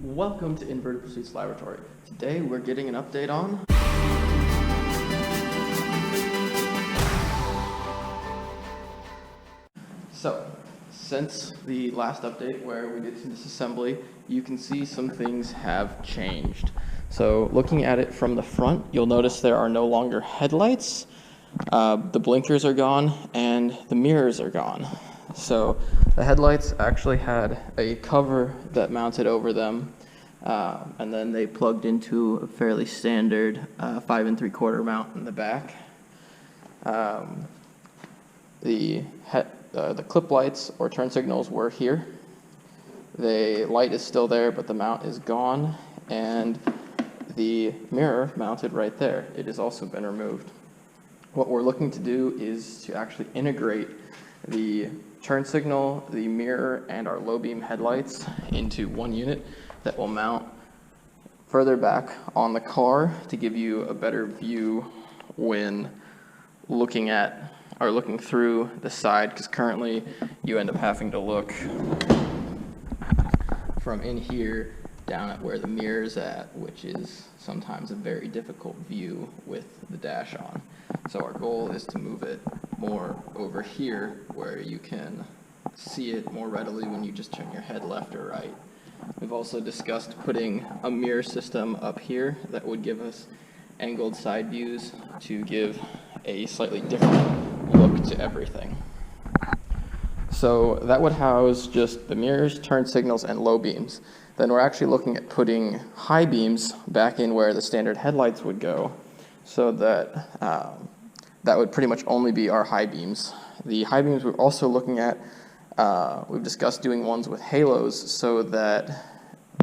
Welcome to Inverted Pursuits Laboratory. Today we're getting an update on since the last update where we did some disassembly, you can see some things have changed. So looking at it from the front, you'll notice there are no longer headlights, the blinkers are gone, and the mirrors are gone. So the headlights actually had a cover that mounted over them, and then they plugged into a fairly standard 5 3/4 mount in the back. The clip lights or turn signals were here. The light is still there, but the mount is gone, and the mirror mounted right there. It has also been removed. What we're looking to do is to actually integrate the turn signal, the mirror, and our low beam headlights into one unit that will mount further back on the car to give you a better view when looking at or looking through the side, because currently you end up having to look from in here down at where the mirror is at, which is sometimes a very difficult view with the dash on. So our goal is to move it more over here where you can see it more readily when you just turn your head left or right. We've also discussed putting a mirror system up here that would give us angled side views to give a slightly different look to everything. So that would house just the mirrors, turn signals, and low beams. Then we're actually looking at putting high beams back in where the standard headlights would go, so that that would pretty much only be our high beams. The high beams we're also looking at, we've discussed doing ones with halos so that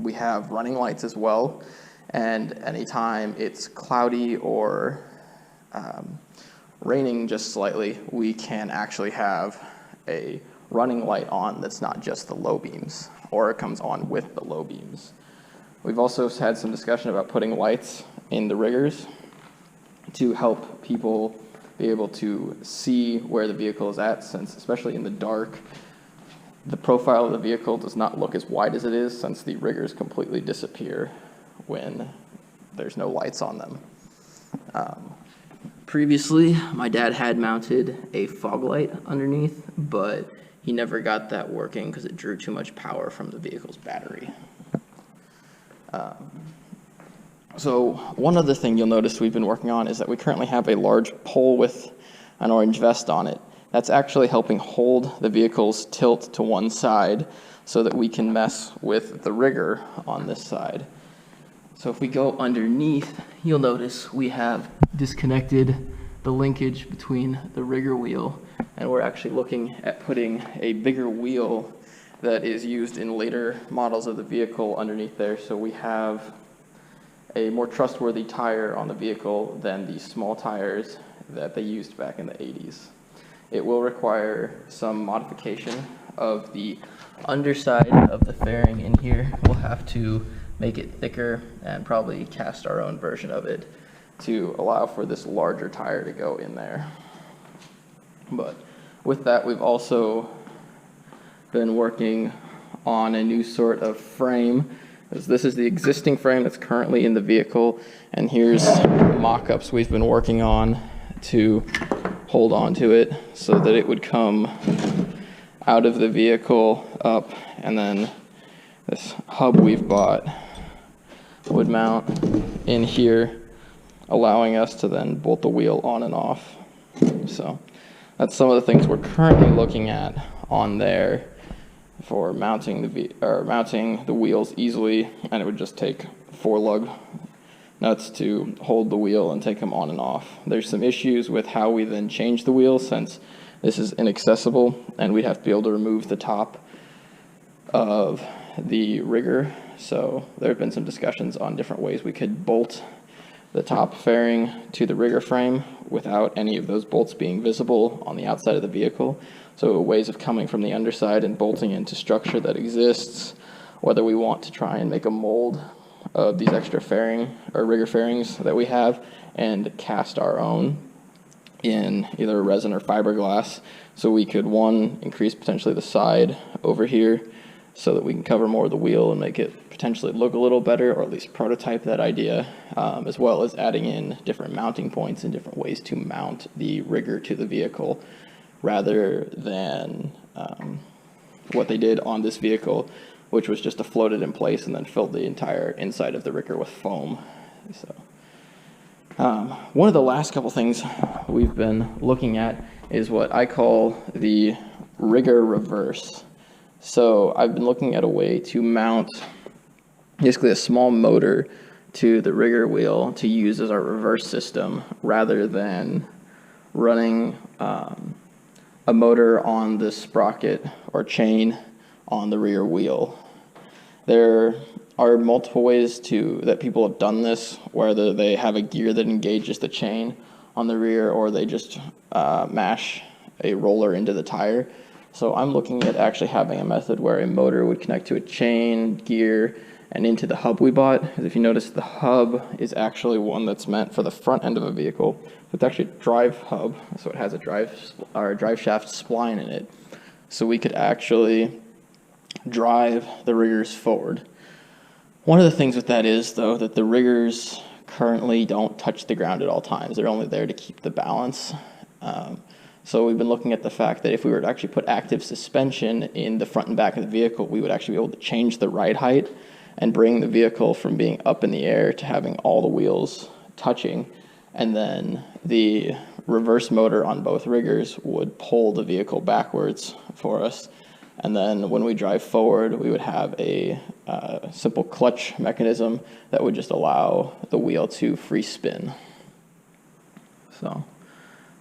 we have running lights as well, and anytime it's cloudy or raining just slightly, we can actually have a running light on that's not just the low beams, or it comes on with the low beams. We've also had some discussion about putting lights in the riggers to help people be able to see where the vehicle is at, since especially in the dark, the profile of the vehicle does not look as wide as it is, since the riggers completely disappear when there's no lights on them. Previously, my dad had mounted a fog light underneath, but he never got that working because it drew too much power from the vehicle's battery. So one other thing you'll notice we've been working on is that we currently have a large pole with an orange vest on it. That's actually helping hold the vehicle's tilt to one side so that we can mess with the rigger on this side. So if we go underneath, you'll notice we have disconnected the linkage between the rigger wheel, and we're actually looking at putting a bigger wheel that is used in later models of the vehicle underneath there, so we have a more trustworthy tire on the vehicle than the small tires that they used back in the 80s. It will require some modification of the underside of the fairing in here. We'll have to make it thicker and probably cast our own version of it to allow for this larger tire to go in there. But with that, we've also been working on a new sort of frame. This is the existing frame that's currently in the vehicle, and here's mock-ups we've been working on to hold on to it so that it would come out of the vehicle up, and then this hub we've bought would mount in here, allowing us to then bolt the wheel on and off. So that's some of the things we're currently looking at on there for mounting the wheels easily, and it would just take 4 lug nuts to hold the wheel and take them on and off. There's some issues with how we then change the wheel, since this is inaccessible and we'd have to be able to remove the top of the rigger. So there have been some discussions on different ways we could bolt the top fairing to the rigger frame without any of those bolts being visible on the outside of the vehicle. So ways of coming from the underside and bolting into structure that exists, whether we want to try and make a mold of these extra fairing or rigger fairings that we have and cast our own in either resin or fiberglass, so we could, one, increase potentially the side over here so that we can cover more of the wheel and make it potentially look a little better, or at least prototype that idea, as well as adding in different mounting points and different ways to mount the rigger to the vehicle, rather than what they did on this vehicle, which was just to float it in place and then filled the entire inside of the rigger with foam. So one of the last couple things we've been looking at is what I call the rigger reverse. So I've been looking at a way to mount basically a small motor to the rigger wheel to use as our reverse system, rather than running a motor on the sprocket or chain on the rear wheel. There are multiple ways that people have done this, whether they have a gear that engages the chain on the rear, or they just mash a roller into the tire. So I'm looking at actually having a method where a motor would connect to a chain, gear, and into the hub we bought. Because if you notice, the hub is actually one that's meant for the front end of a vehicle. It's actually a drive hub, so it has a drive shaft spline in it. So we could actually drive the riggers forward. One of the things with that is, though, that the riggers currently don't touch the ground at all times. They're only there to keep the balance. So we've been looking at the fact that if we were to actually put active suspension in the front and back of the vehicle, we would actually be able to change the ride height and bring the vehicle from being up in the air to having all the wheels touching. And then the reverse motor on both riggers would pull the vehicle backwards for us. And then when we drive forward, we would have a simple clutch mechanism that would just allow the wheel to free spin. So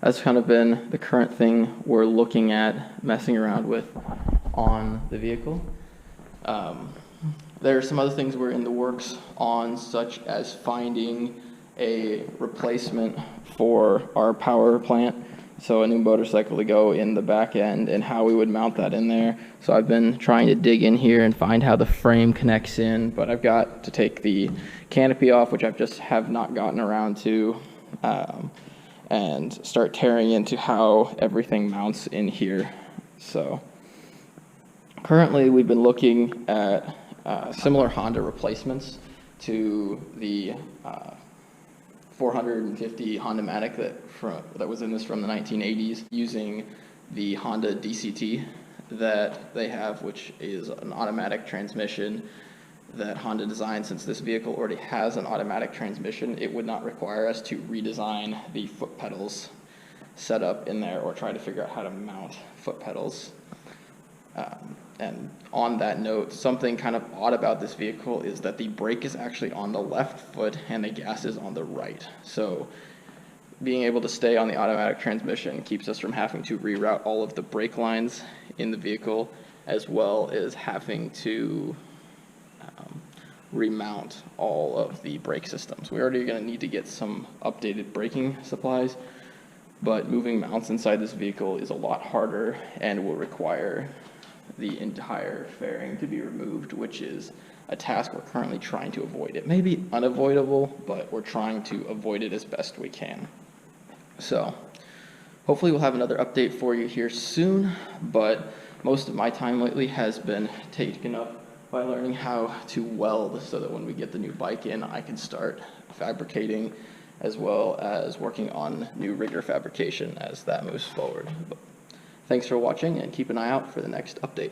that's kind of been the current thing we're looking at messing around with on the vehicle. There are some other things we're in the works on, such as finding a replacement for our power plant. So a new motorcycle to go in the back end, and how we would mount that in there. So I've been trying to dig in here and find how the frame connects in, but I've got to take the canopy off, which I just have not gotten around to, and start tearing into how everything mounts in here. So currently we've been looking at similar Honda replacements to the 450 Honda Matic that was in this from the 1980s, using the Honda DCT that they have, which is an automatic transmission that Honda designed. Since this vehicle already has an automatic transmission, it would not require us to redesign the foot pedals set up in there or try to figure out how to mount foot pedals. And on that note, something kind of odd about this vehicle is that the brake is actually on the left foot and the gas is on the right. So being able to stay on the automatic transmission keeps us from having to reroute all of the brake lines in the vehicle, as well as having to remount all of the brake systems. We're already going to need to get some updated braking supplies, but moving mounts inside this vehicle is a lot harder and will require the entire fairing to be removed, which is a task we're currently trying to avoid. It may be unavoidable, but we're trying to avoid it as best we can. So hopefully we'll have another update for you here soon, but most of my time lately has been taken up by learning how to weld, so that when we get the new bike in, I can start fabricating, as well as working on new rigger fabrication as that moves forward. But thanks for watching, and keep an eye out for the next update.